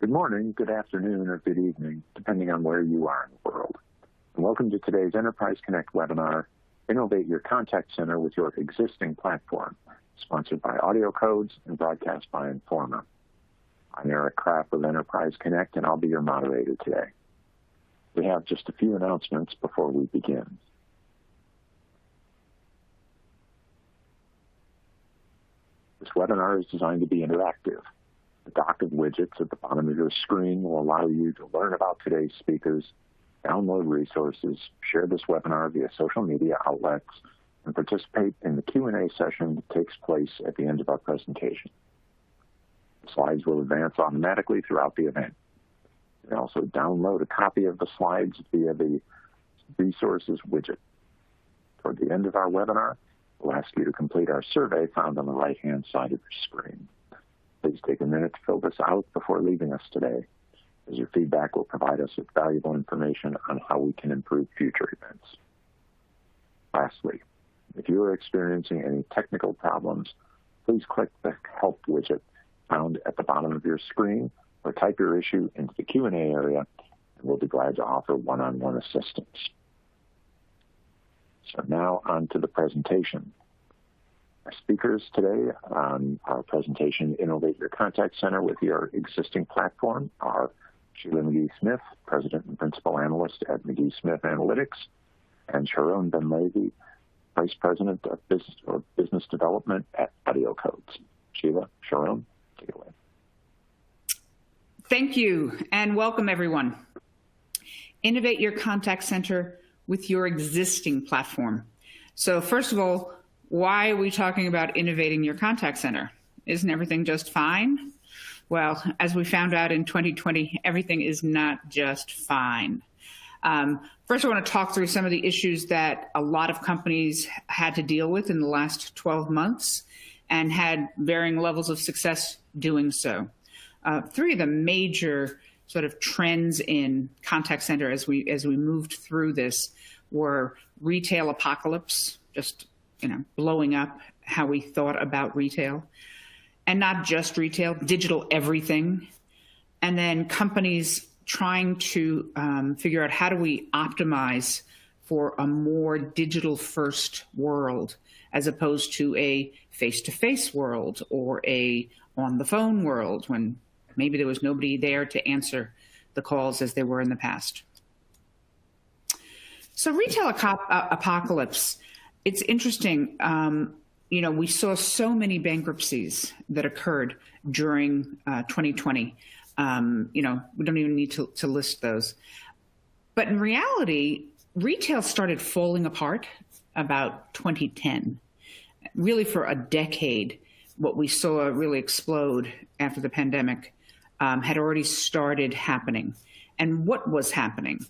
Good morning, good afternoon, or good evening, depending on where you are in the world. And welcome to today's Enterprise Connect webinar, Innovate Your Contact Center with Your Existing Platform, sponsored by AudioCodes and broadcast by Informa. I'm Eric Kraft with Enterprise Connect, and I'll be your moderator today. We have just a few announcements before we begin. This webinar is designed to be interactive. The dock of widgets at the bottom of your screen will allow you to learn about today's speakers, download resources, share this webinar via social media outlets, and participate in the Q&A session that takes place at the end of our presentation. The slides will advance automatically throughout the event. You can also download a copy of the slides via the Resources widget. Toward the end of our webinar, we'll ask you to complete our survey found on the right-hand side of your screen. Please take a minute to fill this out before leaving us today, as your feedback will provide us with valuable information on how we can improve future events. Lastly, if you are experiencing any technical problems, please click the Help widget found at the bottom of your screen or type your issue into the Q&A area, and we'll be glad to offer one-on-one assistance. So now on to the presentation. Our speakers today on our presentation, Innovate Your Contact Center with Your Existing Platform, are Sheila McGee-Smith, President and Principal Analyst at McGee-Smith Analytics, and Sharon Ben-Levy, Vice President of Business Development at AudioCodes. Sheila, Sharon, take it away. Thank you, and welcome everyone. Innovate Your Contact Center with your existing platform. So first of all, why are we talking about innovating your contact center? Isn't everything just fine? Well, as we found out in 2020, everything is not just fine. First, I want to talk through some of the issues that a lot of companies had to deal with in the last 12 months and had varying levels of success doing so. Three of the major sort of trends in contact center as we moved through this were retail apocalypse, just blowing up how we thought about retail, and not just retail, digital everything, and then companies trying to figure out how do we optimize for a more digital-first world as opposed to a face-to-face world or a on-the-phone world when maybe there was nobody there to answer the calls as there were in the past. So retail apocalypse, it's interesting. We saw so many bankruptcies that occurred during 2020. We don't even need to list those. But in reality, retail started falling apart about 2010. Really for a decade, what we saw really explode after the pandemic had already started happening. And what was happening?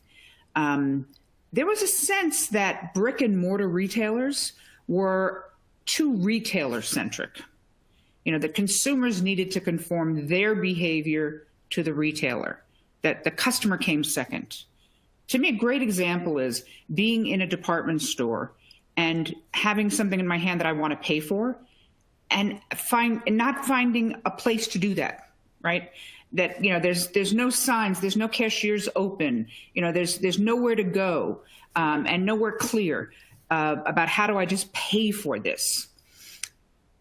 There was a sense that brick and mortar retailers were too retailer-centric. The consumers needed to conform their behavior to the retailer, that the customer came second. To me, a great example is being in a department store and having something in my hand that I want to pay for and not finding a place to do that, right? That, there's no signs, there's no cashiers open, there's nowhere to go and nowhere clear about how do I just pay for this.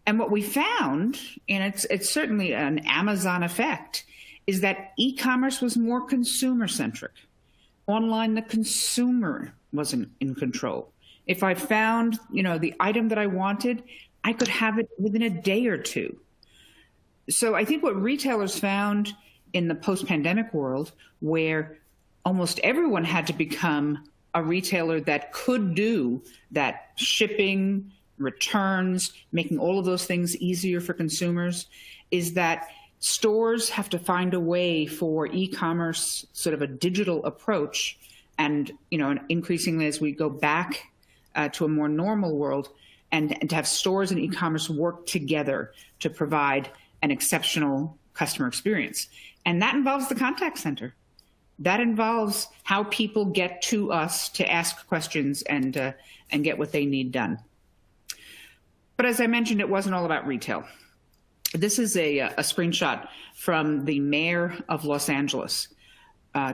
And what we found, and it's certainly an Amazon effect, is that e-commerce was more consumer-centric. Online, the consumer wasn't in control. If I found, the item that I wanted, I could have it within a day or two. So I think what retailers found in the post-pandemic world, where almost everyone had to become a retailer that could do that shipping, returns, making all of those things easier for consumers, is that stores have to find a way for e-commerce, sort of a digital approach, and increasingly as we go back to a more normal world, and to have stores and e-commerce work together to provide an exceptional customer experience. And that involves the contact center. That involves how people get to us to ask questions and get what they need done. But as I mentioned, it wasn't all about retail. This is a screenshot from the mayor of Los Angeles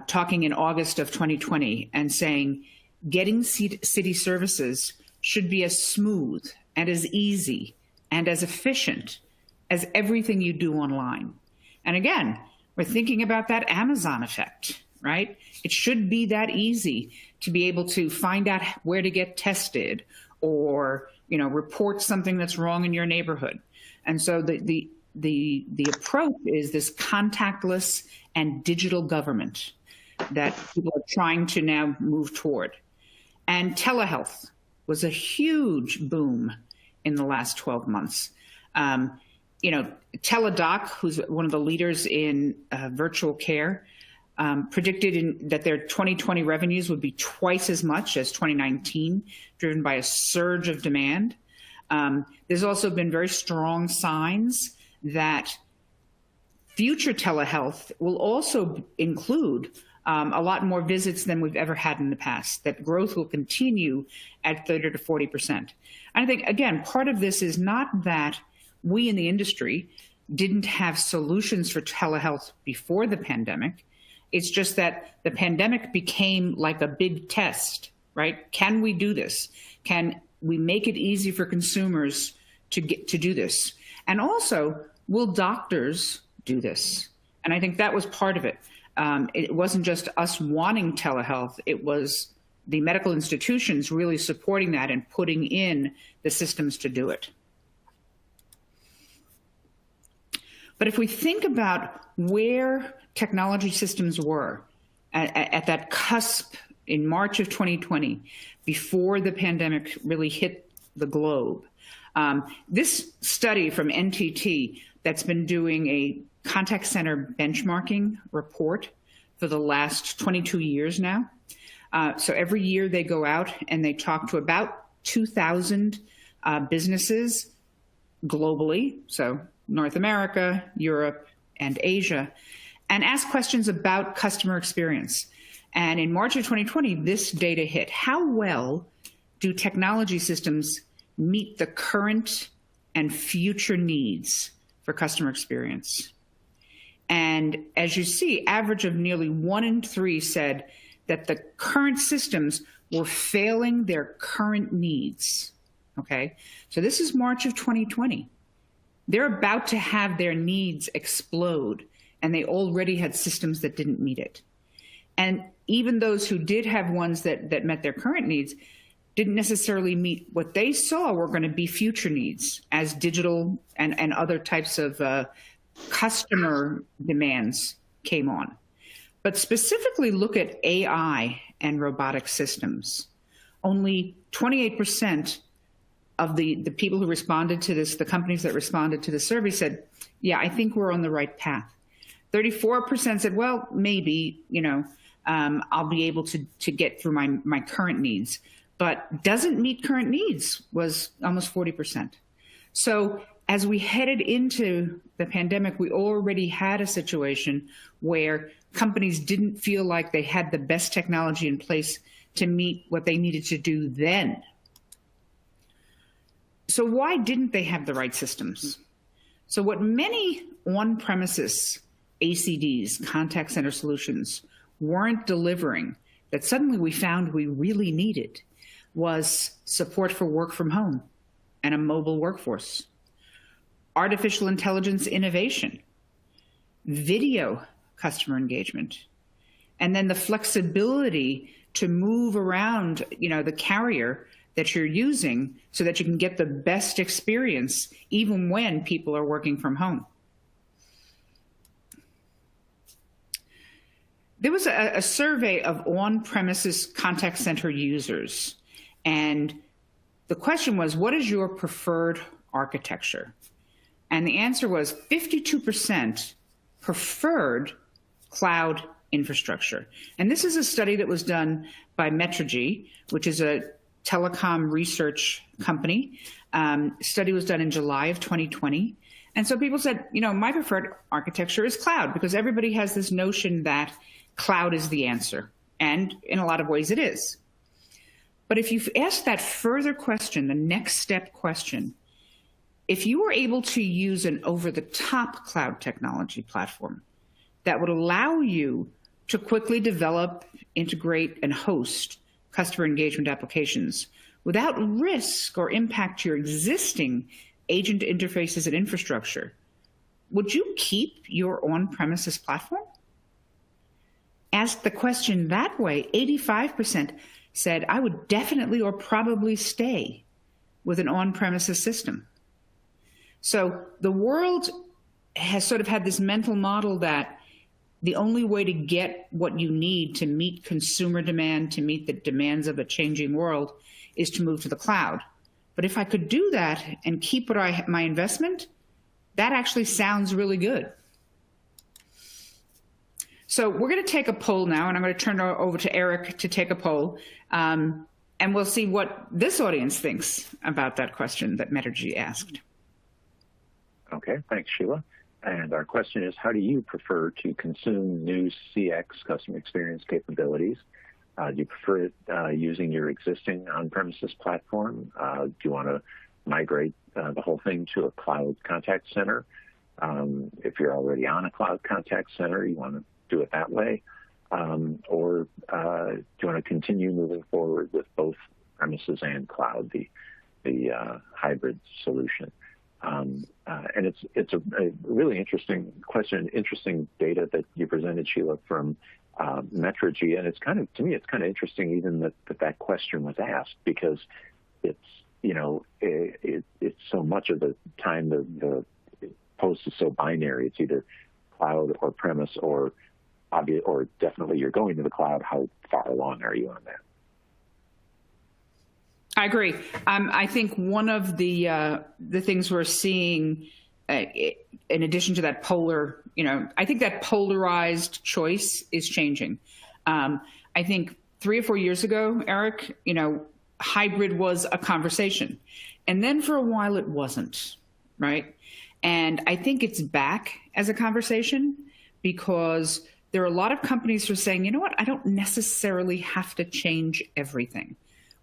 talking in August of 2020 and saying, getting city services should be as smooth and as easy and as efficient as everything you do online. And again, we're thinking about that Amazon effect, right? It should be that easy to be able to find out where to get tested or, report something that's wrong in your neighborhood. And so the approach is this contactless and digital government that people are trying to now move toward. And telehealth was a huge boom in the last 12 months. Teladoc, who's one of the leaders in virtual care, predicted that their 2020 revenues would be twice as much as 2019, driven by a surge of demand. There's also been very strong signs that future telehealth will also include a lot more visits than we've ever had in the past, that growth will continue at 30 to 40%. And I think, again, part of this is not that we in the industry didn't have solutions for telehealth before the pandemic. It's just that the pandemic became like a big test, right? Can we do this? Can we make it easy for consumers to do this? And also, will doctors do this? And I think that was part of it. It wasn't just us wanting telehealth. It was the medical institutions really supporting that and putting in the systems to do it. But if we think about where technology systems were at that cusp in March of 2020, before the pandemic really hit the globe, this study from NTT that's been doing a contact center benchmarking report for the last 22 years now. So every year they go out and they talk to about 2,000 businesses globally, so North America, Europe, and Asia, and ask questions about customer experience. And in March of 2020, this data hit. How well do technology systems meet the current and future needs for customer experience? And as you see, average of nearly 1 in 3 said that the current systems were failing their current needs. Okay, so this is March of 2020. They're about to have their needs explode, and they already had systems that didn't meet it. And even those who did have ones that met their current needs didn't necessarily meet what they saw were going to be future needs as digital and other types of customer demands came on. But specifically look at AI and robotic systems. Only 28% of the people who responded to this, the companies that responded to the survey said, yeah, I think we're on the right path. 34% said, well, maybe, I'll be able to get through my current needs, but doesn't meet current needs was almost 40%. So as we headed into the pandemic, we already had a situation where companies didn't feel like they had the best technology in place to meet what they needed to do then. So why didn't they have the right systems? So what many on-premises ACDs, contact center solutions, weren't delivering, that suddenly we found we really needed, was support for work from home and a mobile workforce, artificial intelligence innovation, video customer engagement, and then the flexibility to move around, the carrier that you're using so that you can get the best experience even when people are working from home. There was a survey of on-premises contact center users, and the question was, what is your preferred architecture? And the answer was 52% preferred cloud infrastructure. And this is a study that was done by Metrigy, which is a telecom research company. Study was done in July of 2020. And so people said, my preferred architecture is cloud, because everybody has this notion that cloud is the answer. And in a lot of ways it is. But if you ask that further question, the next step question, if you were able to use an over-the-top cloud technology platform that would allow you to quickly develop, integrate, and host customer engagement applications without risk or impact to your existing agent interfaces and infrastructure, would you keep your on-premises platform? Asked the question that way, 85% said, I would definitely or probably stay with an on-premises system. So the world has sort of had this mental model that the only way to get what you need to meet consumer demand, to meet the demands of a changing world, is to move to the cloud. But if I could do that and keep my investment, that actually sounds really good. So we're going to take a poll now, and I'm going to turn it over to Eric to take a poll, and we'll see what this audience thinks about that question that Metigy asked. Okay, thanks, Sheila. And our question is, how do you prefer to consume new CX, customer experience capabilities? Do you prefer it using your existing on-premises platform? Do you want to migrate the whole thing to a cloud contact center? If you're already on a cloud contact center, you want to do it that way? Or do you want to continue moving forward with both premises and cloud, the hybrid solution? And it's a really interesting question, interesting data that you presented, Sheila, from Metigy, and to me it's kind of interesting even that question was asked, because it's it's so much of the time the post is so binary. It's either cloud or premise or definitely you're going to the cloud. How far along are you on that? I agree. I think one of the things we're seeing, in addition to that I think that polarized choice is changing. I think 3 or 4 years ago, Eric, hybrid was a conversation, and then for a while it wasn't, right? And I think it's back as a conversation because there are a lot of companies who are saying, you know what, I don't necessarily have to change everything.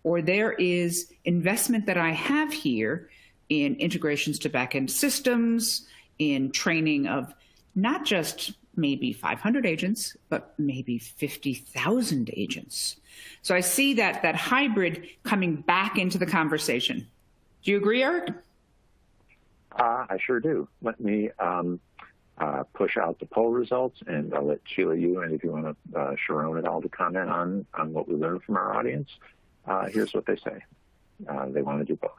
Or there is investment that I have here in integrations to backend systems, in training of not just maybe 500 agents, but maybe 50,000 agents. So I see that hybrid coming back into the conversation. Do you agree, Eric? I sure do. Let me push out the poll results, and I'll let Sheila, and if you want to, Sharon et al. To comment on what we learned from our audience. Here's what they say. They want to do both.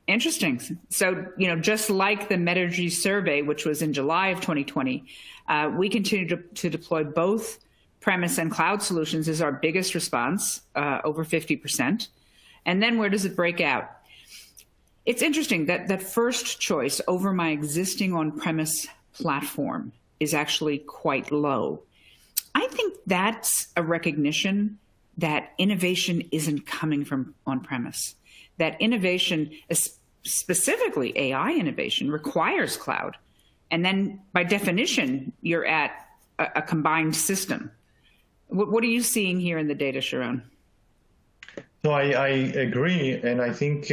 Interesting. So, just like the Metigy survey, which was in July of 2020, we continue to deploy both premise and cloud solutions is our biggest response, over 50%. And then where does it break out? It's interesting that first choice over my existing on-premise platform is actually quite low. I think that's a recognition that innovation isn't coming from on-premise, that innovation, specifically AI innovation, requires cloud. And then by definition, you're at a combined system. What are you seeing here in the data, Sharon? So I agree, and I think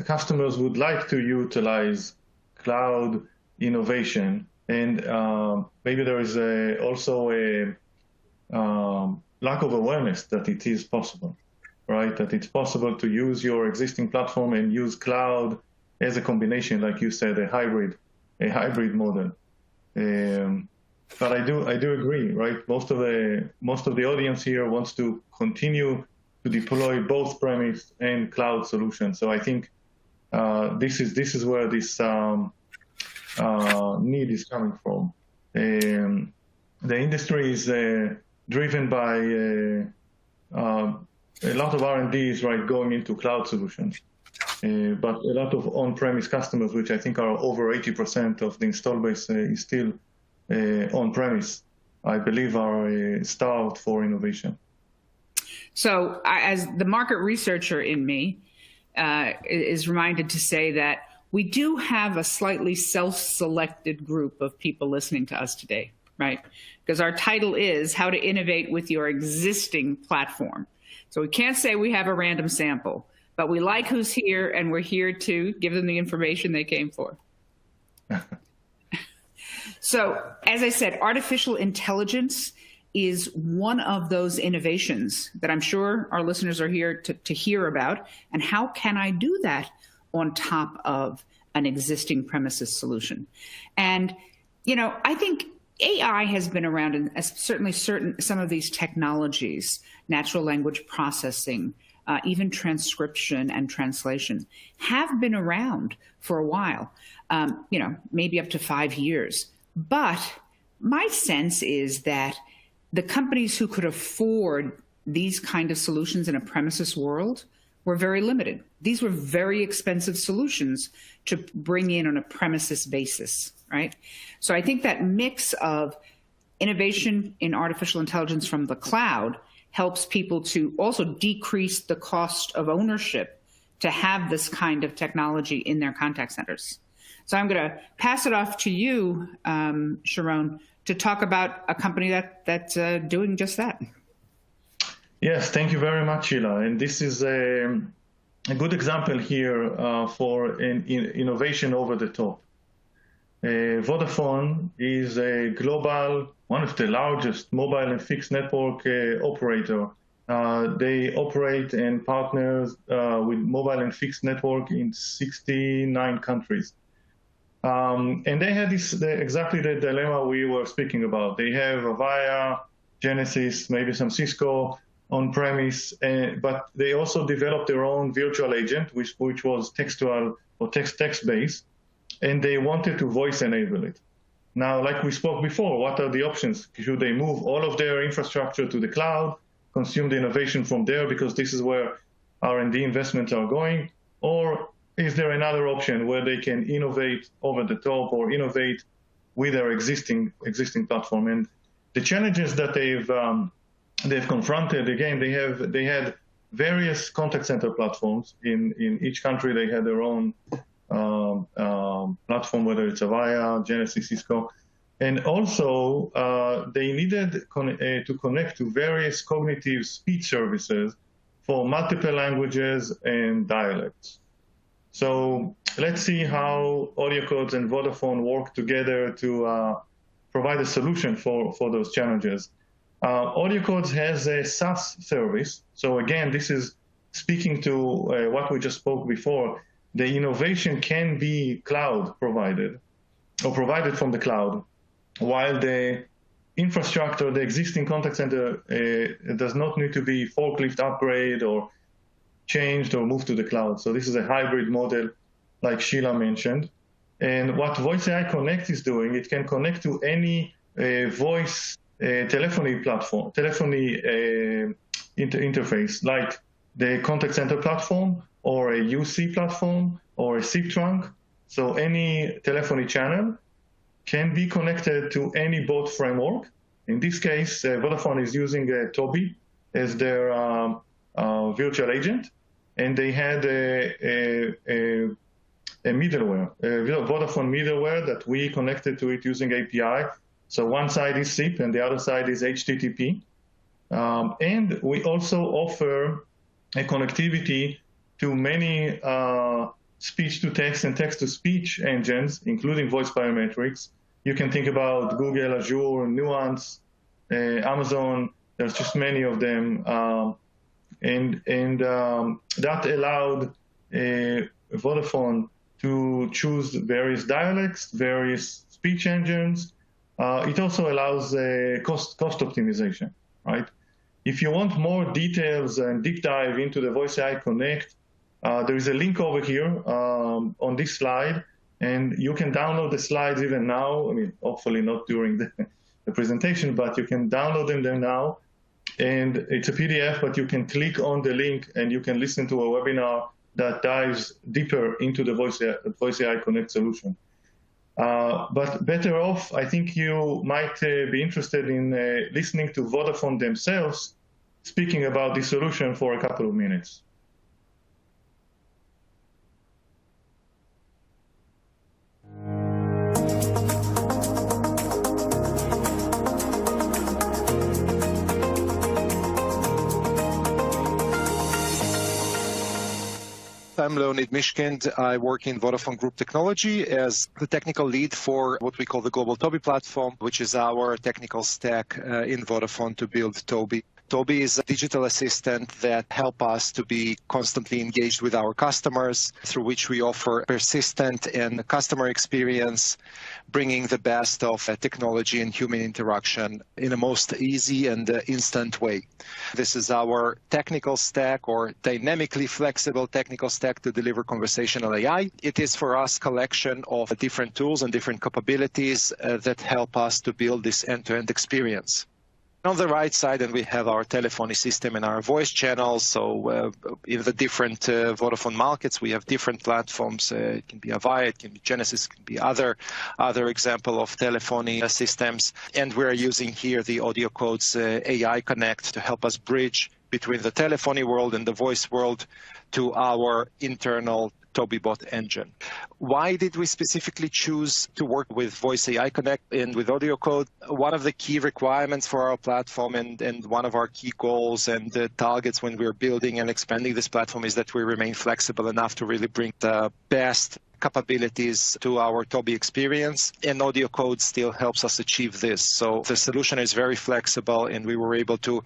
customers would like to utilize cloud innovation, and maybe there is also a lack of awareness that it is possible, right? That it's possible to use your existing platform and use cloud as a combination, like you said, a hybrid model. But I do agree, right? Most of the audience here wants to continue to deploy both premise and cloud solutions. So I think this is where this need is coming from. The industry is driven by a lot of R&Ds, right, going into cloud solutions. But a lot of on-premise customers, which I think are over 80% of the install base, is still on-premise, I believe, are starved for innovation. So as the market researcher in me is reminded to say that we do have a slightly self-selected group of people listening to us today, right? Because our title is How to Innovate with Your Existing Platform. So we can't say we have a random sample, but we like who's here, and we're here to give them the information they came for. So, as I said, artificial intelligence is one of those innovations that I'm sure our listeners are here to hear about. And how can I do that on top of an existing premises solution? And, I think AI has been around, and certainly some of these technologies, natural language processing, even transcription and translation, have been around for a while, maybe up to 5 years. But my sense is that the companies who could afford these kind of solutions in a premises world were very limited. These were very expensive solutions to bring in on a premises basis, right? So I think that mix of innovation in artificial intelligence from the cloud helps people to also decrease the cost of ownership to have this kind of technology in their contact centers. So I'm going to pass it off to you, Sharon, to talk about a company that's doing just that. Yes, thank you very much, Sheila. And this is a good example here for an innovation over the top. Vodafone is a global, one of the largest mobile and fixed network operator. They operate and partners with mobile and fixed network in 69 countries. And they had exactly the dilemma we were speaking about. They have Avaya, Genesys, maybe some Cisco on-premise, but they also developed their own virtual agent, which was textual or text-based, and they wanted to voice enable it. Now, like we spoke before, what are the options? Should they move all of their infrastructure to the cloud, consume the innovation from there, because this is where R&D investments are going? Or is there another option where they can innovate over the top or innovate with their existing platform? And the challenges that they've confronted, again, they had various contact center platforms. In each country, they had their own platform, whether it's Avaya, Genesys, Cisco. And also, they needed to connect to various cognitive speech services for multiple languages and dialects. So let's see how AudioCodes and Vodafone work together to provide a solution for those challenges. AudioCodes has a SaaS service. So again, this is speaking to what we just spoke before. The innovation can be cloud provided or provided from the cloud, while the infrastructure, the existing contact center, does not need to be forklift upgrade or changed or moved to the cloud. So this is a hybrid model, like Sheila mentioned. And what VoiceAI Connect is doing, it can connect to any voice telephony platform, interface, like the contact center platform or a UC platform or a SIP trunk. So any telephony channel can be connected to any bot framework. In this case, Vodafone is using Toby as their virtual agent, and they had a middleware, Vodafone middleware that we connected to it using API. So one side is SIP and the other side is HTTP. And we also offer a connectivity to many speech-to-text and text-to-speech engines, including voice biometrics. You can think about Google, Azure, Nuance, Amazon. There's just many of them. And that allowed Vodafone to choose various dialects, various speech engines. It also allows cost optimization, right? If you want more details and deep dive into the VoiceAI Connect, there is a link over here on this slide, and you can download the slides even now. I mean, hopefully not during the presentation, but you can download them there now. And it's a PDF, but you can click on the link and you can listen to a webinar that dives deeper into the VoiceAI Connect solution. But better off, I think you might be interested in listening to Vodafone themselves speaking about this solution for a couple of minutes. I'm Leonid Mishkind. I work in Vodafone Group Technology as the technical lead for what we call the Global Tobii platform, which is our technical stack in Vodafone to build Tobii. Tobii is a digital assistant that helps us to be constantly engaged with our customers, through which we offer persistent and customer experience, bringing the best of technology and human interaction in a most easy and instant way. This is our technical stack, or dynamically flexible technical stack, to deliver conversational AI. It is for us a collection of different tools and different capabilities that help us to build this end-to-end experience. On the right side, and we have our telephony system and our voice channels. So in the different Vodafone markets, we have different platforms. It can be Avaya, it can be Genesis, it can be other example of telephony systems. And we're using here the AudioCodes AI Connect to help us bridge between the telephony world and the voice world to our internal TobiiBot engine. Why did we specifically choose to work with VoiceAI Connect and with AudioCode? One of the key requirements for our platform and one of our key goals and targets when we're building and expanding this platform is that we remain flexible enough to really bring the best capabilities to our Tobii experience, and AudioCode still helps us achieve this. So the solution is very flexible, and we were able to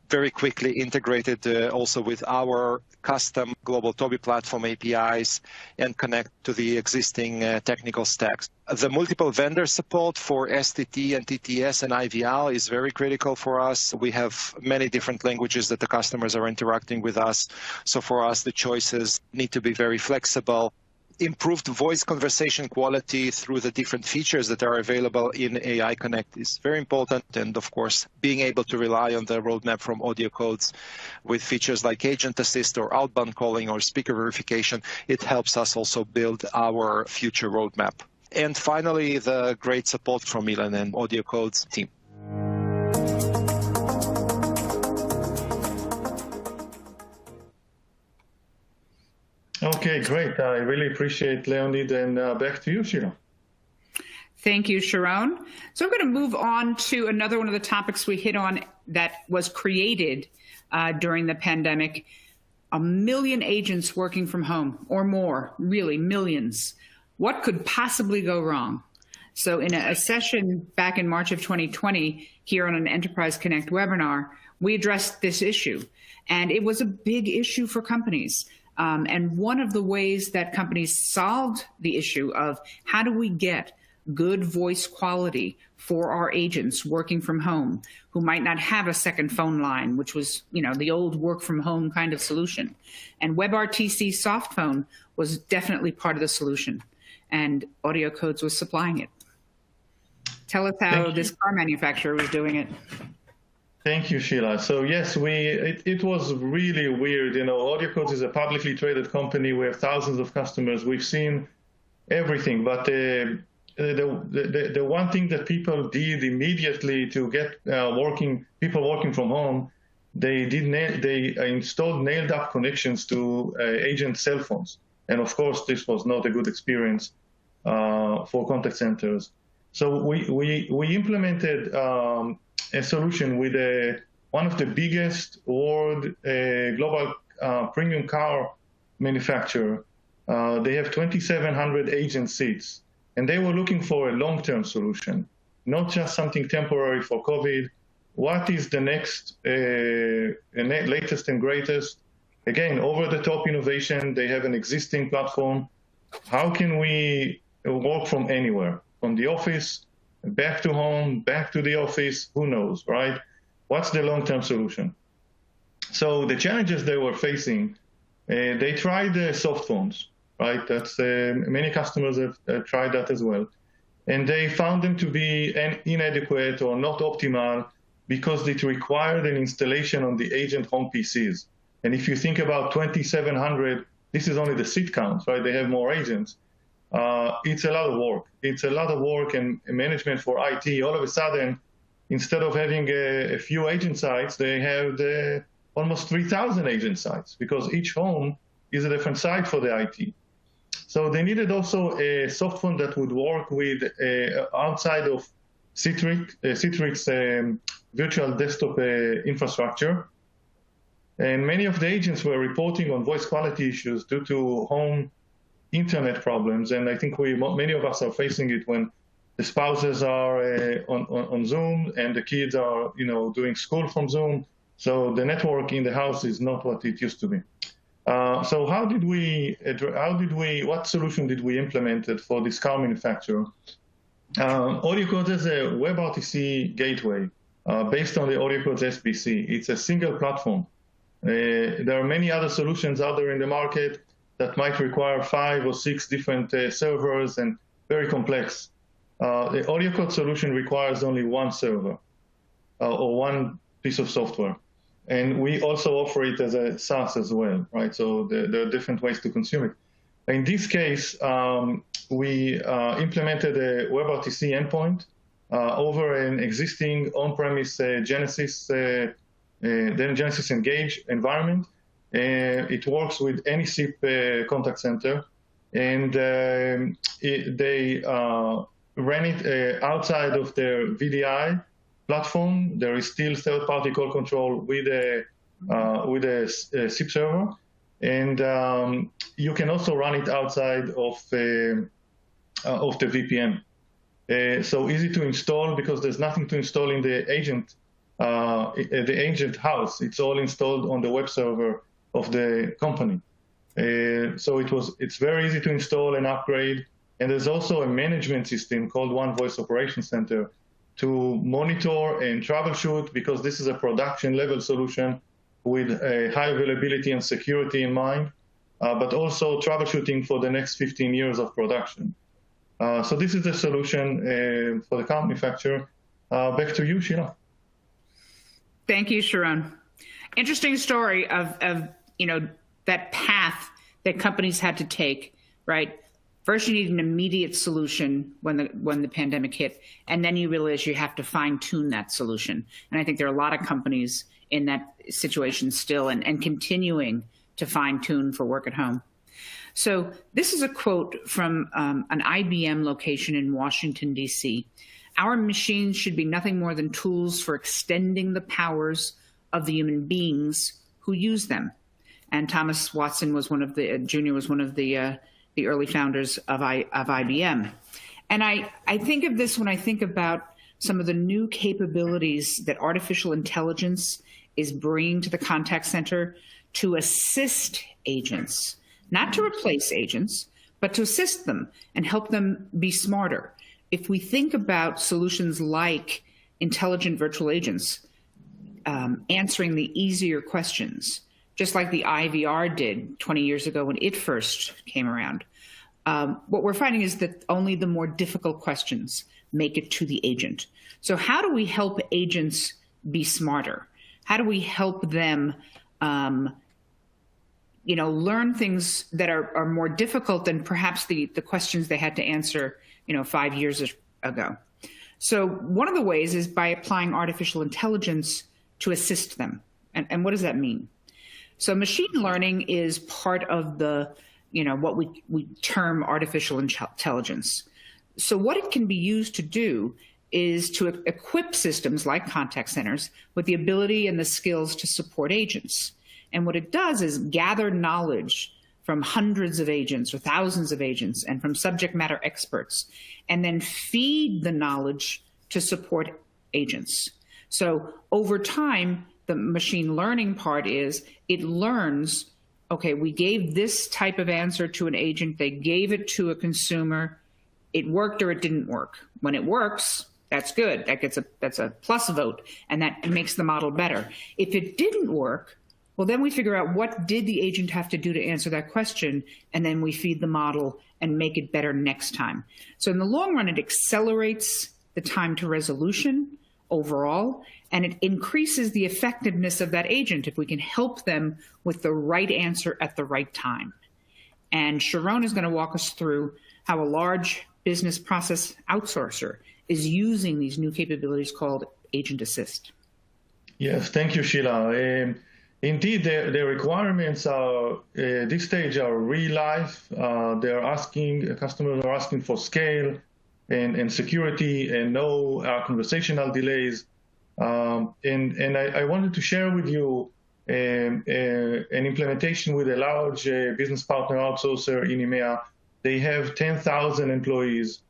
very quickly integrate it also with our custom global Tobii platform APIs and connect to the existing technical stacks. The multiple vendor support for STT and TTS and IVR is very critical for us. We have many different languages that the customers are interacting with us. So for us, the choices need to be very flexible. Improved voice conversation quality through the different features that are available in AI Connect is very important. And of course, being able to rely on the roadmap from AudioCodes with features like Agent Assist or outbound calling or speaker verification, it helps us also build our future roadmap. And finally, the great support from Milan and AudioCodes team. Okay, great. I really appreciate Leonid, and back to you, Sheila. Thank you, Sharon. So I'm going to move on to another one of the topics we hit on that was created during the pandemic. 1 million agents working from home or more, really millions. What could possibly go wrong? So in a session back in March of 2020 here on an Enterprise Connect webinar, we addressed this issue, and it was a big issue for companies. And one of the ways that companies solved the issue of how do we get good voice quality for our agents working from home who might not have a second phone line, which was, the old work from home kind of solution. And WebRTC Softphone was definitely part of the solution, and AudioCodes was supplying it. Tell us how this car manufacturer was doing it. Thank you, Sheila. So yes, it was really weird. AudioCodes is a publicly traded company. We have thousands of customers. We've seen everything, but the one thing that people did immediately to get people working from home, they installed nailed up connections to agent cell phones, and of course this was not a good experience for contact centers. So we implemented a solution with one of the biggest world global premium car manufacturer. They have 2,700 agent seats, and they were looking for a long-term solution, not just something temporary for COVID. What is the next latest and greatest? Again, over-the-top innovation. They have an existing platform. How can we work from anywhere, from the office, back to home, back to the office, who knows, right? What's the long-term solution? So the challenges they were facing, they tried soft phones, right? That's many customers have tried that as well. And they found them to be inadequate or not optimal because it required an installation on the agent home PCs. And if you think about 2,700, this is only the seat count, right? They have more agents. It's a lot of work. It's a lot of work and management for IT. All of a sudden, instead of having a few agent sites, they have almost 3,000 agent sites because each home is a different site for the IT. So they needed also a soft phone that would work with outside of Citrix virtual desktop infrastructure. And many of the agents were reporting on voice quality issues due to home internet problems. And I think many of us are facing it when the spouses are on Zoom and the kids are, doing school from Zoom. So the network in the house is not what it used to be. So what solution did we implement for this car manufacturer? AudioCodes has a WebRTC gateway based on the AudioCodes SBC. It's a single platform. There are many other solutions out there in the market that might require 5 or 6 different servers and very complex. The AudioCodes solution requires only one server or one piece of software. And we also offer it as a SaaS as well, right? So there are different ways to consume it. In this case, we implemented a WebRTC endpoint over an existing on-premise Genesis Engage environment. It works with any SIP contact center, and they ran it outside of their VDI platform. There is still third-party call control with a SIP server, and you can also run it outside of the VPN. So easy to install because there's nothing to install in the agent house. It's all installed on the web server of the company. So it's very easy to install and upgrade. And there's also a management system called One Voice Operations Center to monitor and troubleshoot, because this is a production level solution with a high availability and security in mind, but also troubleshooting for the next 15 years of production. So this is the solution for the car manufacturer. Back to you, Sheila. Thank you, Sharon. Interesting story of that path that companies had to take, right? First, you need an immediate solution when the pandemic hit, and then you realize you have to fine-tune that solution. And I think there are a lot of companies in that situation still and continuing to fine-tune for work at home. So this is a quote from an IBM location in Washington, D.C. "Our machines should be nothing more than tools for extending the powers of the human beings who use them." And Thomas Watson was one of the early founders of IBM. And I think of this when I think about some of the new capabilities that artificial intelligence is bringing to the contact center to assist agents, not to replace agents, but to assist them and help them be smarter. If we think about solutions like intelligent virtual agents, answering the easier questions, just like the IVR did 20 years ago when it first came around. What we're finding is that only the more difficult questions make it to the agent. So how do we help agents be smarter? How do we help them learn things that are more difficult than perhaps the questions they had to answer 5 years ago? So one of the ways is by applying artificial intelligence to assist them. And what does that mean? So machine learning is part of the, what we term artificial intelligence. So what it can be used to do is to equip systems like contact centers with the ability and the skills to support agents. And what it does is gather knowledge from hundreds of agents or thousands of agents and from subject matter experts, and then feed the knowledge to support agents. So over time, the machine learning part is it learns, okay, we gave this type of answer to an agent, they gave it to a consumer, it worked or it didn't work. When it works, that's good. That's a plus vote, and that makes the model better. If it didn't work, well, then we figure out what did the agent have to do to answer that question, and then we feed the model and make it better next time. So in the long run, it accelerates the time to resolution overall, and it increases the effectiveness of that agent if we can help them with the right answer at the right time. And Sharon is going to walk us through how a large business process outsourcer is using these new capabilities called Agent Assist. Yes, thank you, Sheila. Indeed, the requirements are at this stage are real life. Customers are asking for scale and security and no conversational delays. And I wanted to share with you an implementation with a large business partner outsourcer in EMEA. They have 10,000 employees,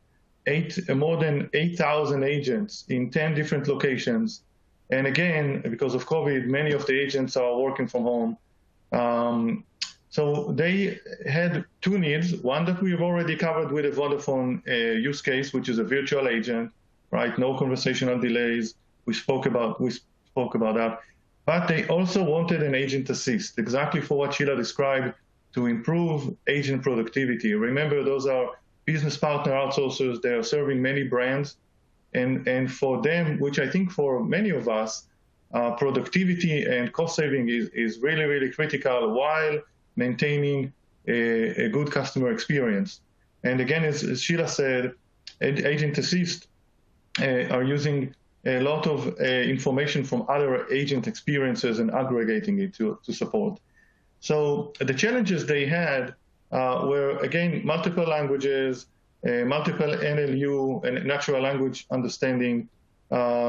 more than 8,000 agents in 10 different locations. And again, because of COVID, many of the agents are working from home. So they had two needs. One that we've already covered with a Vodafone use case, which is a virtual agent, right? No conversational delays. We spoke about that. But they also wanted an agent assist, exactly for what Sheila described, to improve agent productivity. Remember, those are business partner outsourcers. They are serving many brands. And for them, which I think for many of us, productivity and cost saving is really, really critical while maintaining a good customer experience. And again, as Sheila said, Agent Assist are using a lot of information from other agent experiences and aggregating it to support. So the challenges they had were, again, multiple languages, multiple NLU and natural language understanding,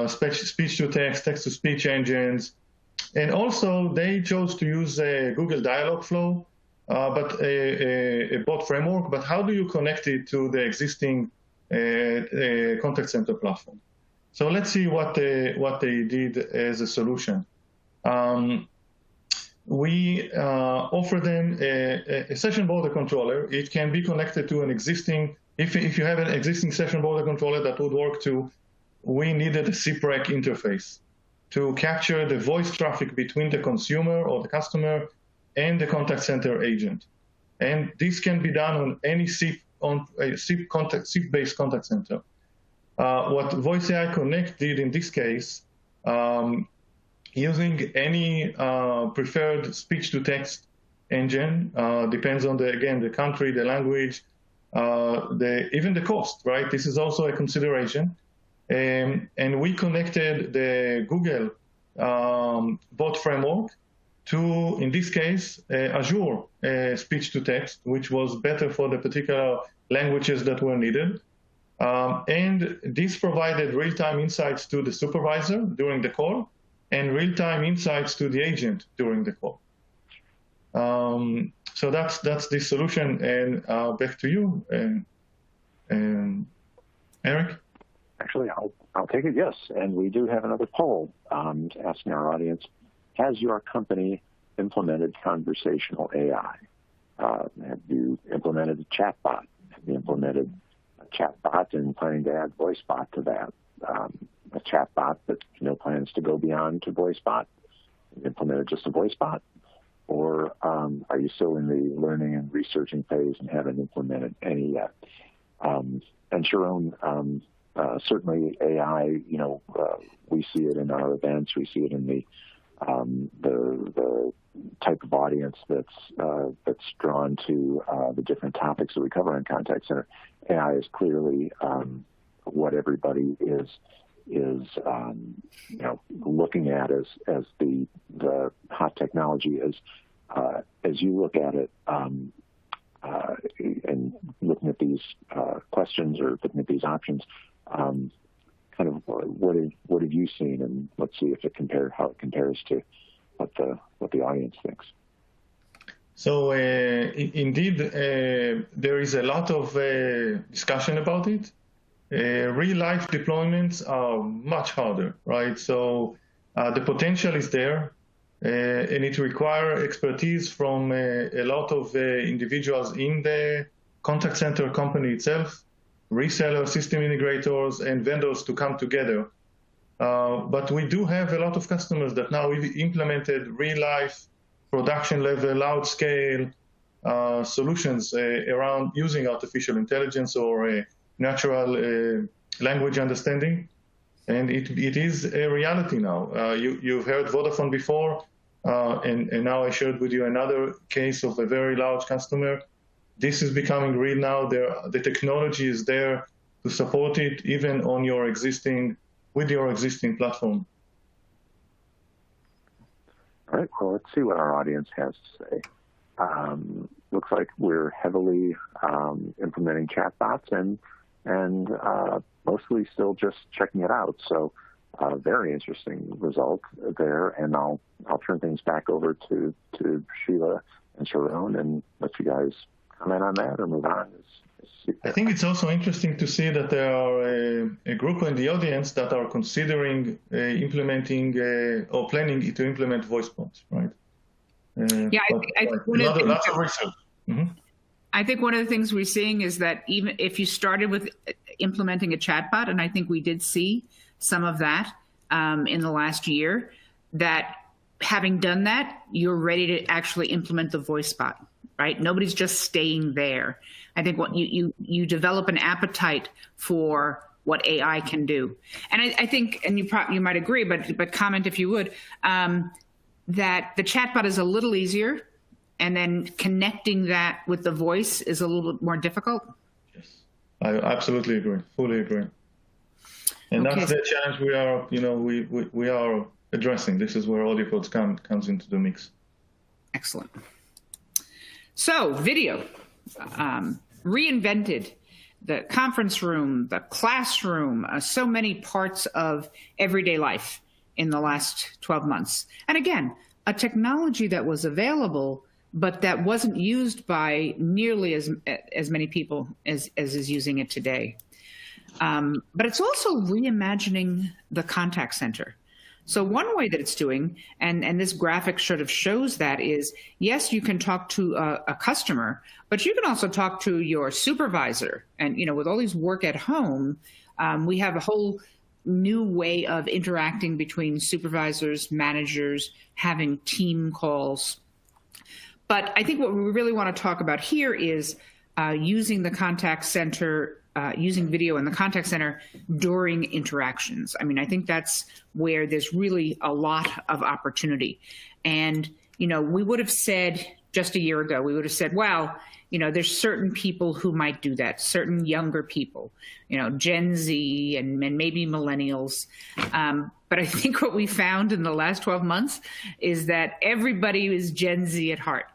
speech-to-text, text-to-speech engines. And also, they chose to use Google Dialogflow, but a bot framework. But how do you connect it to the existing contact center platform? So let's see what they did as a solution. We offer them a session border controller. It can be connected to an existing, if you have an existing session border controller that would work too, we needed a CPREC interface to capture the voice traffic between the consumer or the customer and the contact center agent. And this can be done on any SIP-based contact center. What VoiceAI Connect did in this case, using any preferred speech-to-text engine, depends on the country, the language, even the cost, right? This is also a consideration. And we connected the Google bot framework to, in this case, Azure speech-to-text, which was better for the particular languages that were needed. And this provided real-time insights to the supervisor during the call and real-time insights to the agent during the call. So that's the solution. And back to you, Eric. Actually, I'll take it, yes. And we do have another poll asking our audience, has your company implemented conversational AI? Have you implemented a chatbot? Have you implemented a chatbot and planning to add VoiceBot to that? A chatbot that plans to go beyond to VoiceBot? Have you implemented just a VoiceBot? Or are you still in the learning and researching phase and haven't implemented any yet? And Sharon, certainly AI, we see it in our events. We see it in the type of audience that's drawn to the different topics that we cover in contact center. AI is clearly what everybody is looking at as the hot technology. As you look at it and looking at these questions or looking at these options, kind of what have you seen, and let's see if how it compares to what the audience thinks. So indeed, there is a lot of discussion about it. Real life deployments are much harder, right? So the potential is there, and it requires expertise from a lot of individuals in the contact center company itself, resellers, system integrators, and vendors to come together. But we do have a lot of customers that now we've implemented real-life, production-level, large-scale solutions around using artificial intelligence or natural language understanding. And it is a reality now. You've heard Vodafone before, and now I shared with you another case of a very large customer. This is becoming real now. The technology is there to support it, even on with your existing platform. All right, well, let's see what our audience has to say. Looks like we're heavily implementing chatbots and mostly still just checking it out. So A very interesting result there, and I'll turn things back over to Sheila and Sharon and let you guys comment on that or move on. I think it's also interesting to see that there are a group in the audience that are considering implementing or planning to implement voice prompts, right? Yeah, I think one of the lots of research. Mm-hmm. I think one of the things we're seeing is that even if you started with implementing a chatbot, and I think we did see some of that in the last year, that having done that, you're ready to actually implement the voice bot, right? Nobody's just staying there. I think what you develop an appetite for what AI can do. And I think, and you might agree, but comment if you would, that the chatbot is a little easier, and then connecting that with the voice is a little bit more difficult. Yes, I absolutely agree, fully agree. And okay, that's the challenge we are addressing. This is where AudioCodes comes into the mix. Excellent. So video reinvented the conference room, the classroom, so many parts of everyday life in the last 12 months. And again, a technology that was available, but that wasn't used by nearly as many people as is using it today. But it's also reimagining the contact center. So one way that it's doing, and this graphic sort of shows that, is, yes, you can talk to a customer, but you can also talk to your supervisor. And, with all these work at home, we have a whole new way of interacting between supervisors, managers, having team calls. But I think what we really want to talk about here is using the contact center, using video in the contact center during interactions. I mean, I think that's where there's really a lot of opportunity. And, we would have said just a year ago, we would have said, well, there's certain people who might do that, certain younger people, Gen Z and maybe millennials. But I think what we found in the last 12 months is that everybody is Gen Z at heart.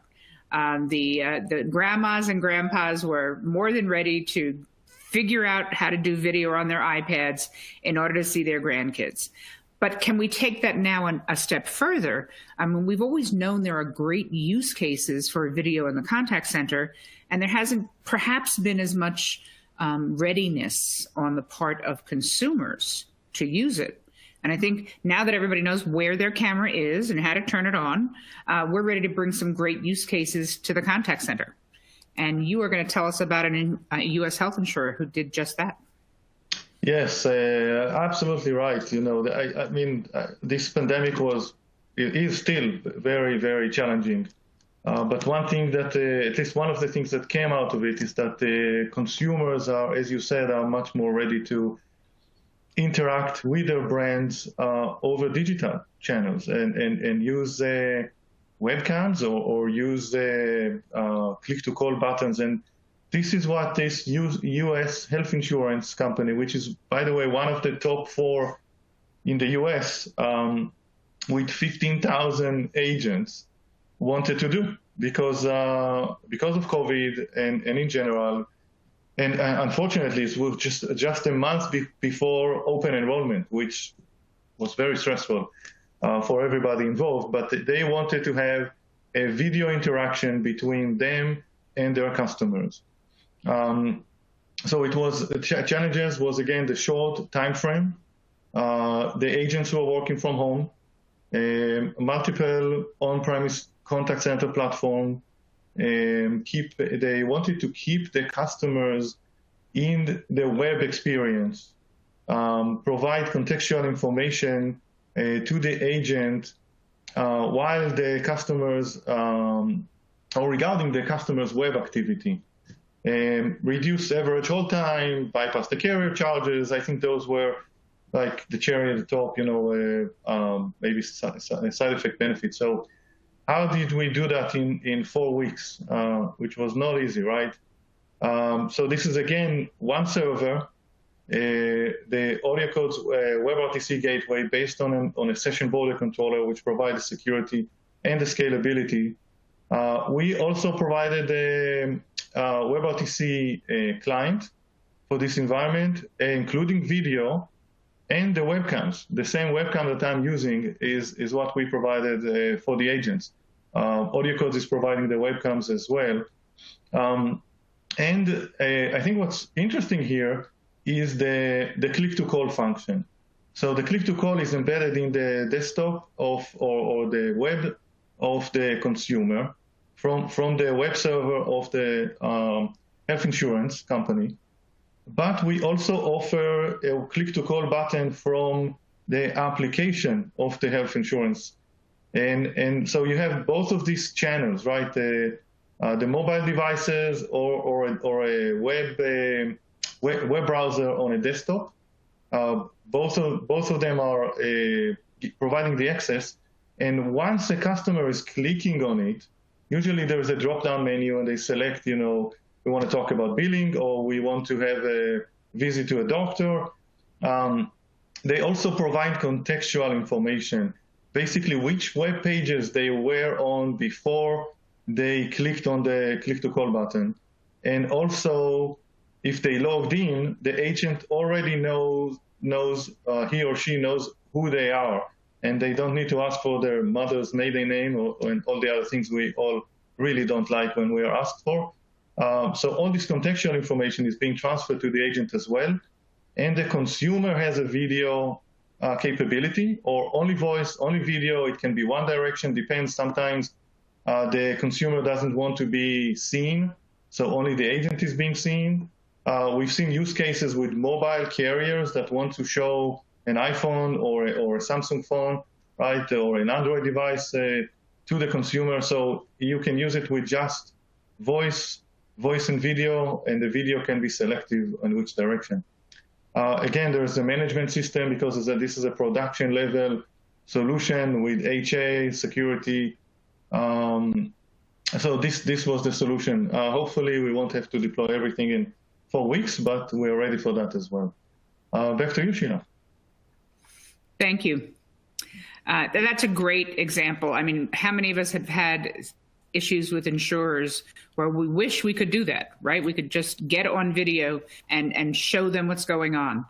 The grandmas and grandpas were more than ready to figure out how to do video on their iPads in order to see their grandkids. But can we take that now a step further? I mean, we've always known there are great use cases for video in the contact center, and there hasn't perhaps been as much readiness on the part of consumers to use it. And I think now that everybody knows where their camera is and how to turn it on, we're ready to bring some great use cases to the contact center. And you are going to tell us about a U.S. health insurer who did just that. Yes, absolutely right. I mean, this pandemic is still very, very challenging. But one thing that, at least one of the things that came out of it, is that the consumers are, as you said, are much more ready to interact with their brands over digital channels and use webcams or use click-to-call buttons. And this is what this U.S. health insurance company, which is, by the way, one of the top 4 in the U.S., with 15,000 agents, wanted to do, because of COVID and in general. And unfortunately, it was just a month before open enrollment, which was very stressful for everybody involved. But they wanted to have a video interaction between them and their customers. So it was challenges was, again, the short time frame, the agents who are working from home, multiple on-premise contact center platform. They wanted to keep the customers in the web experience, provide contextual information to the agent while the customers, or regarding the customer's web activity. Reduce average hold time, bypass the carrier charges. I think those were like the cherry at the top, maybe side effect benefits. So how did we do that in 4 weeks, which was not easy, right? So this is, again, one server, the AudioCodes WebRTC gateway based on a session border controller, which provides the security and the scalability. We also provided a WebRTC client for this environment, including video and the webcams. The same webcam that I'm using is what we provided for the agents. AudioCodes is providing the webcams as well. And I think what's interesting here is the click-to-call function. So the click-to-call is embedded in the desktop or the web of the consumer from the web server of the health insurance company. But we also offer a click-to-call button from the application of the health insurance. And so you have both of these channels, right? The mobile devices or a web browser on a desktop. Both of them are providing the access. And once a customer is clicking on it, usually there's a drop-down menu and they select, we want to talk about billing or we want to have a visit to a doctor. They also provide contextual information, basically which web pages they were on before they clicked on the click-to-call button. And also, if they logged in, the agent already knows he or she knows who they are, and they don't need to ask for their mother's maiden name and all the other things we all really don't like when we are asked for. So all this contextual information is being transferred to the agent as well. And the consumer has a video capability, or only voice, only video. It can be one direction, depends. Sometimes the consumer doesn't want to be seen, so only the agent is being seen. We've seen use cases with mobile carriers that want to show an iPhone or a Samsung phone, right, or an Android device to the consumer. So you can use it with just voice and video, and the video can be selective on which direction. Again, there's a management system because this is a production level solution with HA, security. So this was the solution. Hopefully we won't have to deploy everything in 4 weeks, but we're ready for that as well. Back to you, Sheila. Thank you. That's a great example. I mean, how many of us have had issues with insurers where we wish we could do that, right? We could just get on video and show them what's going on.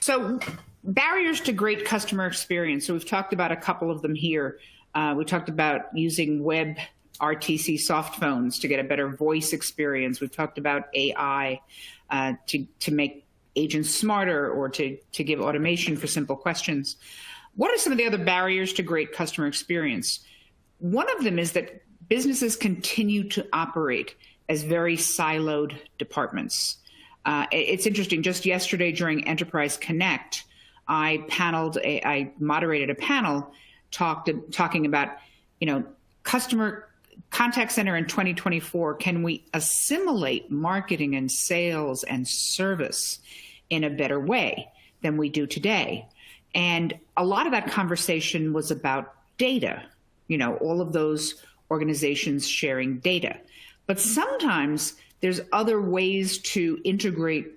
So barriers to great customer experience. So we've talked about a couple of them here. We talked about using web RTC soft phones to get a better voice experience. We've talked about AI to make agents smarter or to give automation for simple questions. What are some of the other barriers to great customer experience? One of them is that businesses continue to operate as very siloed departments. It's interesting, just yesterday during Enterprise Connect, I moderated a panel talking about, customer contact center in 2024. Can we assimilate marketing and sales and service in a better way than we do today? And a lot of that conversation was about data, all of those organizations sharing data. But sometimes there's other ways to integrate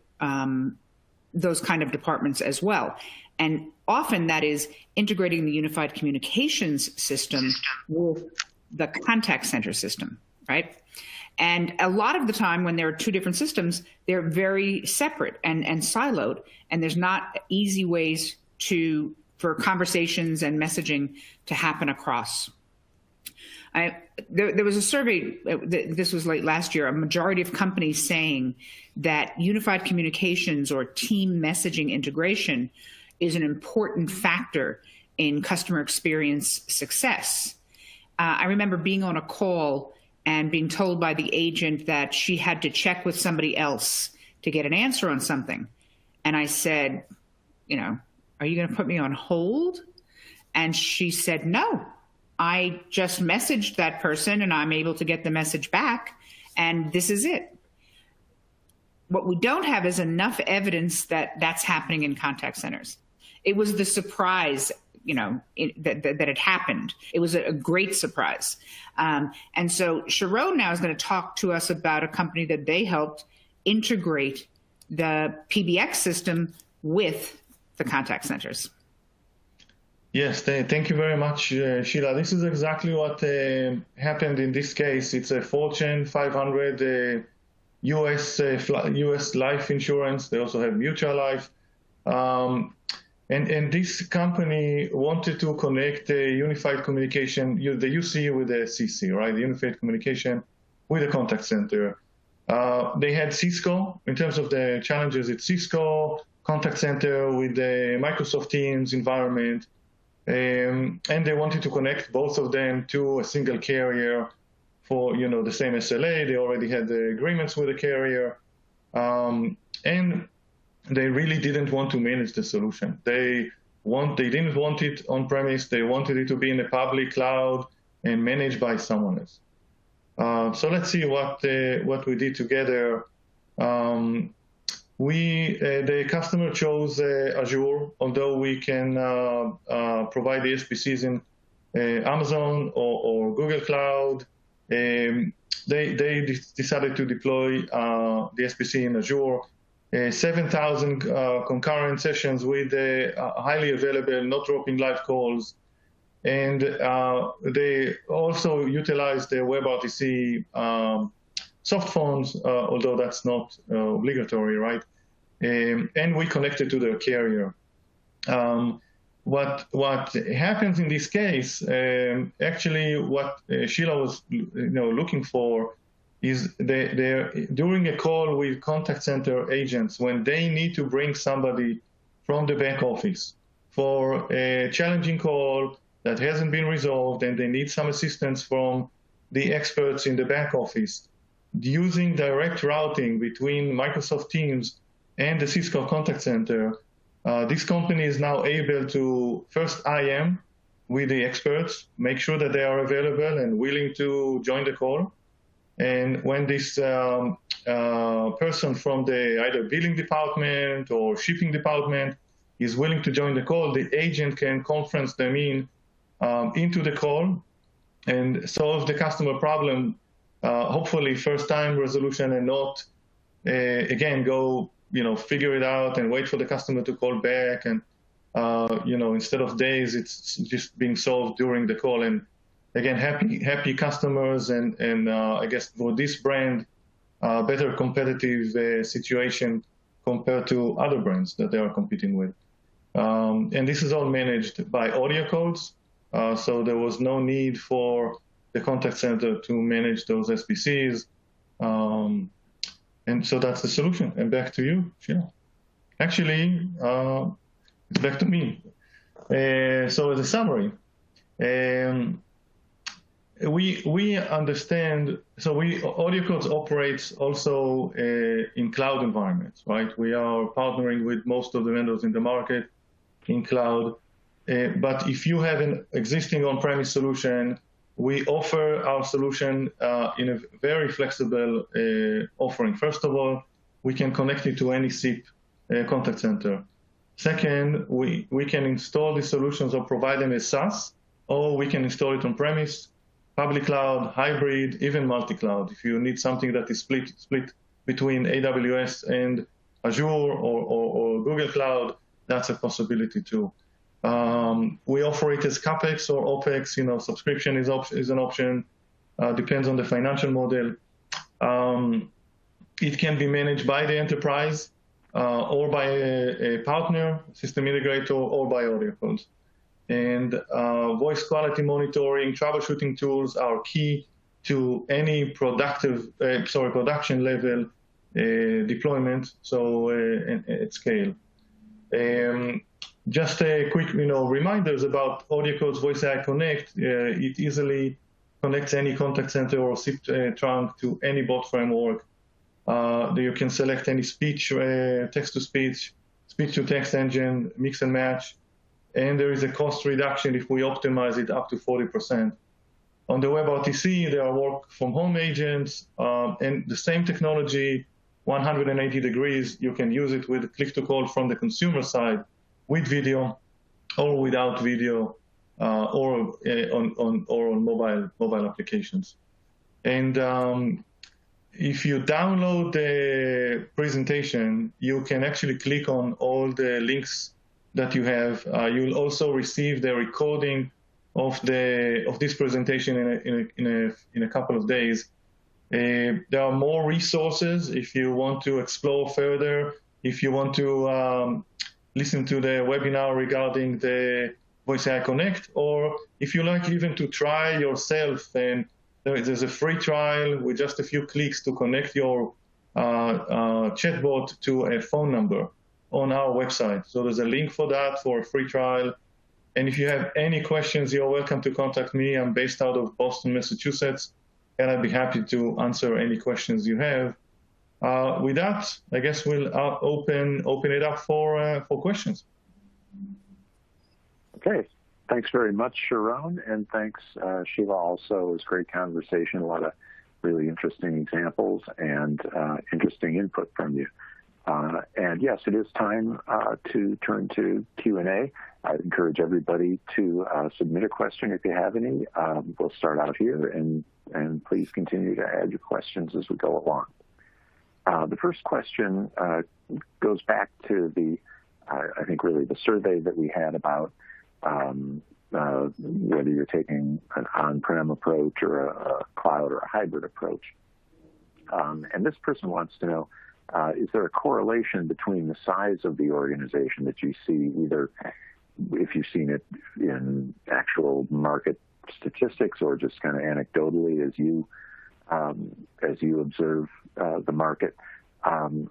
those kind of departments as well. And often that is integrating the unified communications system with the contact center system, right? And a lot of the time when there are two different systems, they're very separate and siloed, and there's not easy ways for conversations and messaging to happen across. There was a survey, this was late last year, a majority of companies saying that unified communications or team messaging integration is an important factor in customer experience success. I remember being on a call and being told by the agent that she had to check with somebody else to get an answer on something. And I said, are you going to put me on hold? And she said, no, I just messaged that person and I'm able to get the message back, and this is it. What we don't have is enough evidence that that's happening in contact centers. It was the surprise, that it happened. It was a great surprise. And so Sharon now is going to talk to us about a company that they helped integrate the PBX system with the contact centers. Yes, thank you very much, Sheila. This is exactly what happened in this case. It's a Fortune 500 US life insurance. They also have mutual life. And this company wanted to connect a unified communication, the UC with the CC, right? The unified communication with the contact center. They had Cisco, in terms of the challenges, it's Cisco, contact center with the Microsoft Teams environment. And they wanted to connect both of them to a single carrier for, the same SLA. They already had the agreements with the carrier. And they really didn't want to manage the solution. They didn't want it on-premise. They wanted it to be in the public cloud and managed by someone else. So let's see what we did together. The customer chose Azure, although we can provide the SPCs in Amazon or Google Cloud. They decided to deploy the SPC in Azure. 7,000 concurrent sessions with highly available, not dropping live calls. And they also utilized the WebRTC soft phones, although that's not obligatory, right? And we connected to their carrier. What happens in this case, actually what Sheila was looking for is during a call with contact center agents, when they need to bring somebody from the back office for a challenging call that hasn't been resolved and they need some assistance from the experts in the back office, using direct routing between Microsoft Teams and the Cisco contact center, this company is now able to first IM with the experts, make sure that they are available and willing to join the call. And when this person from the either billing department or shipping department is willing to join the call, the agent can conference them into the call and solve the customer problem, hopefully first-time resolution, and not, again, go, figure it out and wait for the customer to call back. And, instead of days, it's just being solved during the call. And again, happy customers, and I guess for this brand, better competitive situation compared to other brands that they are competing with. And this is all managed by AudioCodes, so there was no need for the contact center to manage those SPCs. And so that's the solution. And back to you, Sheila. Actually, it's back to me. So as a summary, we understand, so AudioCodes operates also in cloud environments, right? We are partnering with most of the vendors in the market in cloud. But if you have an existing on-premise solution, we offer our solution in a very flexible offering. First of all, we can connect it to any SIP contact center. Second, we can install the solutions or provide them as SaaS, or we can install it on-premise, public cloud, hybrid, even multi-cloud. If you need something that is split between AWS and Azure or Google Cloud, that's a possibility too. We offer it as CapEx or OpEx. Subscription is an option. Depends on the financial model. It can be managed by the enterprise or by a partner, system integrator, or by AudioCodes. And voice quality monitoring, troubleshooting tools are key to any production level deployment, so at scale. Just a quick, reminders about AudioCodes VoiceAI Connect. It easily connects any contact center or SIP trunk to any bot framework. You can select any speech, text-to-speech, speech-to-text engine, mix and match. And there is a cost reduction if we optimize it up to 40%. On the WebRTC, there are work-from-home agents, and the same technology, 180 degrees, you can use it with click-to-call from the consumer side, with video or without video, or on mobile applications. And if you download the presentation, you can actually click on all the links that you have. You'll also receive the recording of this presentation in a couple of days. There are more resources if you want to explore further. If you want to listen to the webinar regarding the VoiceAI Connect, or if you like even to try yourself, and there's a free trial with just a few clicks to connect your chatbot to a phone number on our website. So there's a link for that for a free trial. And if you have any questions, you're welcome to contact me. I'm based out of Boston, Massachusetts, and I'd be happy to answer any questions you have. With that, I guess we'll open it up for questions. Okay. Thanks very much, Sharon, and thanks, Sheila, also. It was a great conversation, a lot of really interesting examples and interesting input from you. And yes, it is time to turn to Q&A. I encourage everybody to submit a question if you have any. We'll start out here, and please continue to add your questions as we go along. The first question goes back to I think really the survey that we had about whether you're taking an on-prem approach or a cloud or a hybrid approach. And this person wants to know, is there a correlation between the size of the organization that you see, either if you've seen it in actual market statistics or just kind of anecdotally as you observe the market? Do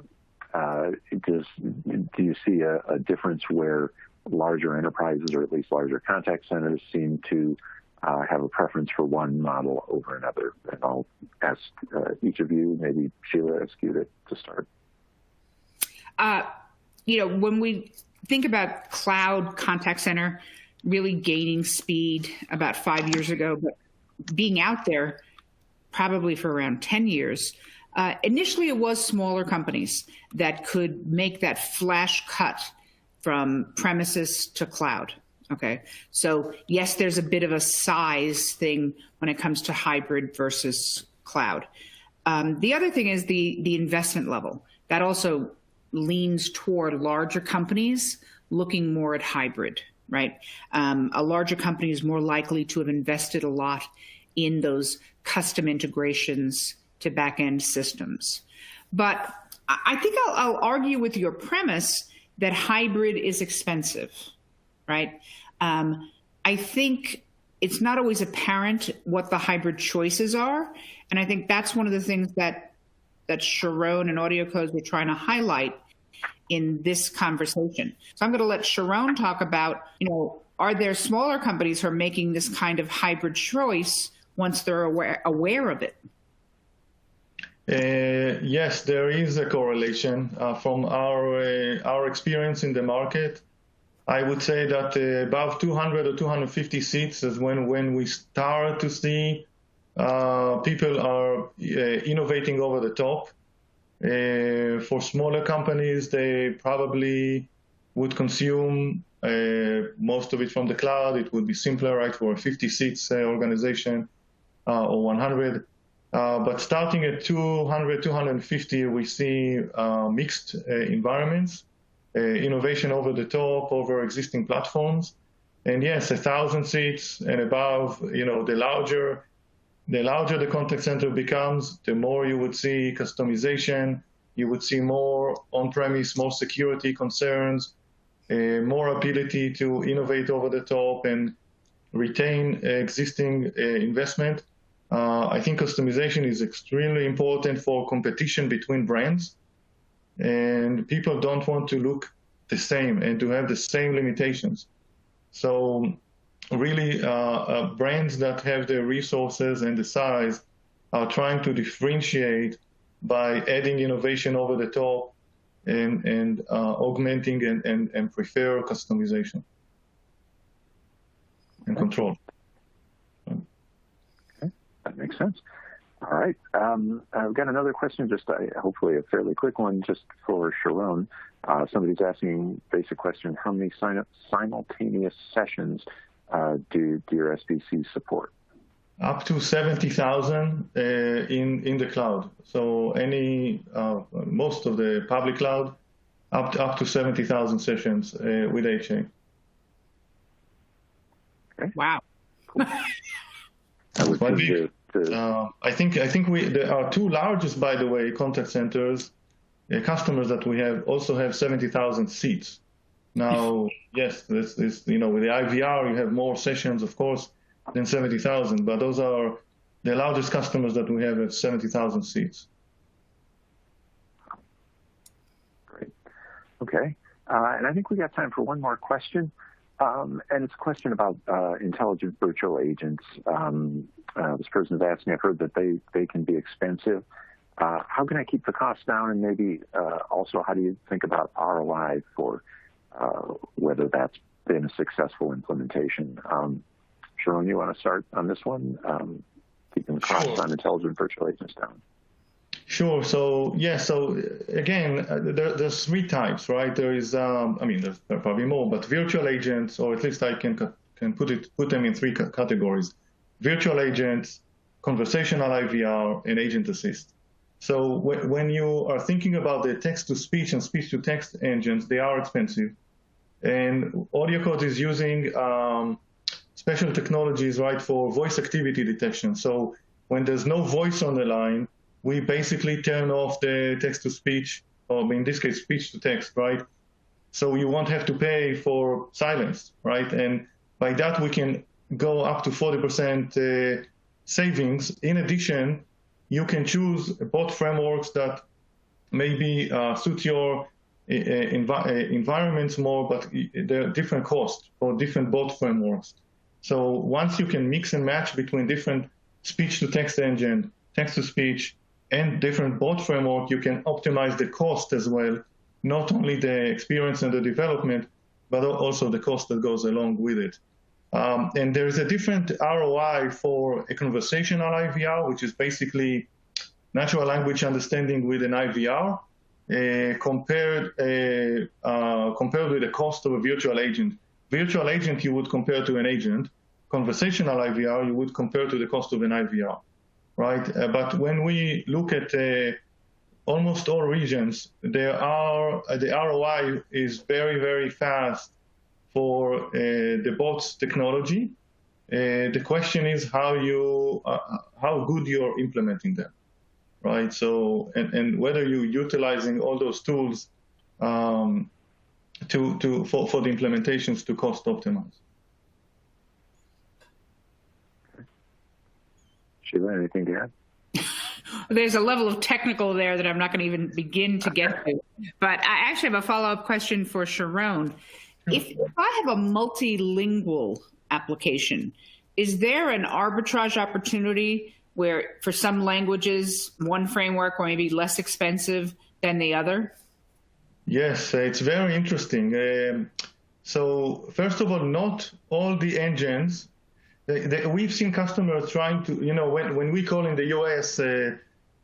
you see a difference where larger enterprises, or at least larger contact centers, seem to have a preference for one model over another? And I'll ask each of you, maybe Sheila, ask you to start. When we think about cloud contact center really gaining speed about 5 years ago, but being out there probably for around 10 years, initially it was smaller companies that could make that flash cut from premises to cloud. Okay, so yes, there's a bit of a size thing when it comes to hybrid versus cloud. The other thing is the investment level. That also leans toward larger companies looking more at hybrid, right? A larger company is more likely to have invested a lot in those custom integrations to back-end systems. But I think I'll argue with your premise that hybrid is expensive, right? I think it's not always apparent what the hybrid choices are. And I think that's one of the things that Sharon and AudioCodes were trying to highlight in this conversation. So I'm going to let Sharon talk about, are there smaller companies who are making this kind of hybrid choice once they're aware of it? Yes, there is a correlation. From our experience in the market, I would say that above 200 or 250 seats is when we start to see people are innovating over the top. For smaller companies, they probably would consume most of it from the cloud. It would be simpler, right, for a 50 seats organization or 100. But starting at 200, 250, we see mixed environments, innovation over the top, over existing platforms. And yes, 1,000 seats and above, the larger the contact center becomes, the more you would see customization, you would see more on-premise, more security concerns, more ability to innovate over the top and retain existing investment. I think customization is extremely important for competition between brands, and people don't want to look the same and to have the same limitations. So really, brands that have the resources and the size are trying to differentiate by adding innovation over the top and augmenting and prefer customization and control. Okay, that makes sense. All right. I've got another question, just hopefully a fairly quick one, just for Sharon. Somebody's asking basic question: how many simultaneous sessions do your SBC support? Up to 70,000 in the cloud. So most of the public cloud, up to 70,000 sessions with HA. Okay. Wow. Cool. I think our two largest, by the way, contact centers, customers that we have also have 70,000 seats. Now, yes, this with the IVR, you have more sessions, of course, than 70,000, but those are the largest customers that we have at 70,000 seats. Great. Okay. And I think we got time for one more question. And it's a question about intelligent virtual agents. This person is asking, I've heard that they can be expensive. How can I keep the cost down? And maybe also, how do you think about ROI for whether that's been a successful implementation? Sharon, you want to start on this one? Keeping the costs on intelligent virtual agents down. Sure. So, so again, there's three types, right? There is, there are probably more, but virtual agents, or at least I can put them in three categories: virtual agents, conversational IVR, and agent assist. So when you are thinking about the text-to-speech and speech-to-text engines, they are expensive. And AudioCodes is using special technologies, right, for voice activity detection. So when there's no voice on the line, we basically turn off the text-to-speech, or in this case, speech-to-text, right? So you won't have to pay for silence, right? And by that, we can go up to 40% savings. In addition, you can choose bot frameworks that maybe suit your environments more, but there are different costs for different bot frameworks. So once you can mix and match between different speech-to-text engine, text-to-speech, and different bot framework, you can optimize the cost as well, not only the experience and the development, but also the cost that goes along with it. And there is a different ROI for a conversational IVR, which is basically natural language understanding with an IVR, compared with the cost of a virtual agent. Virtual agent you would compare to an agent. Conversational IVR you would compare to the cost of an IVR, right? But when we look at almost all regions, the ROI is very, very fast for the bots technology. The question is how good you're implementing them, right? So, and whether you're utilizing all those tools for the implementations to cost optimize. Sheila, anything to add? There's a level of technical there that I'm not going to even begin to get to. But I actually have a follow-up question for Sharon. If I have a multilingual application, is there an arbitrage opportunity where for some languages, one framework may be less expensive than the other? Yes, it's very interesting. So first of all, not all the engines, we've seen customers trying to, when we call in the US,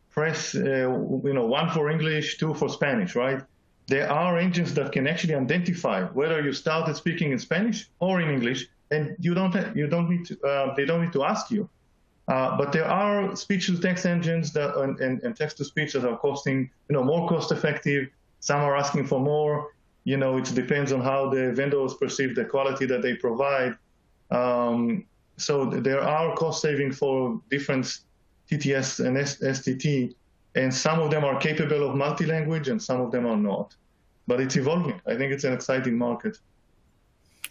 press, 1 for English, 2 for Spanish, right? There are engines that can actually identify whether you started speaking in Spanish or in English, and they don't need to ask you. But there are speech-to-text engines that and text-to-speech that are costing, more cost-effective. Some are asking for more. It depends on how the vendors perceive the quality that they provide. So there are cost savings for different TTS and STT, and some of them are capable of multi-language and some of them are not. But it's evolving. I think it's an exciting market.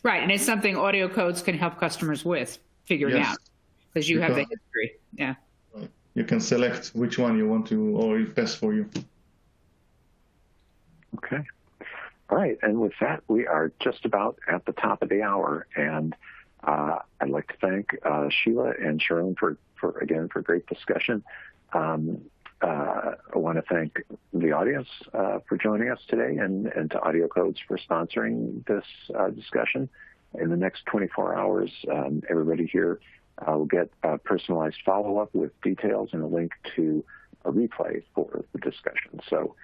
Right, and it's something AudioCodes can help customers with figuring out, because you have the history. Yeah. Right. You can select which one you want to, or is best for you. Okay. All right, and with that, we are just about at the top of the hour, and I'd like to thank Sheila and Sharon for a great discussion. I want to thank the audience for joining us today, and to AudioCodes for sponsoring this discussion. In the next 24 hours, everybody here will get a personalized follow-up with details and a link to a replay for the discussion. So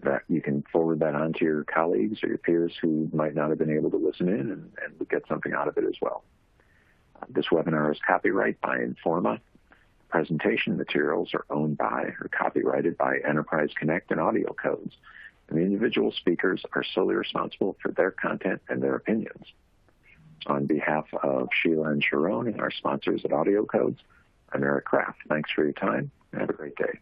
that you can forward that on to your colleagues or your peers who might not have been able to listen in and get something out of it as well. This webinar is copyright by Informa. Presentation materials are owned by or copyrighted by Enterprise Connect and AudioCodes, and the individual speakers are solely responsible for their content and their opinions. On behalf of Sheila and Sharon and our sponsors at AudioCodes, I'm Eric Kraft. Thanks for your time and have a great day.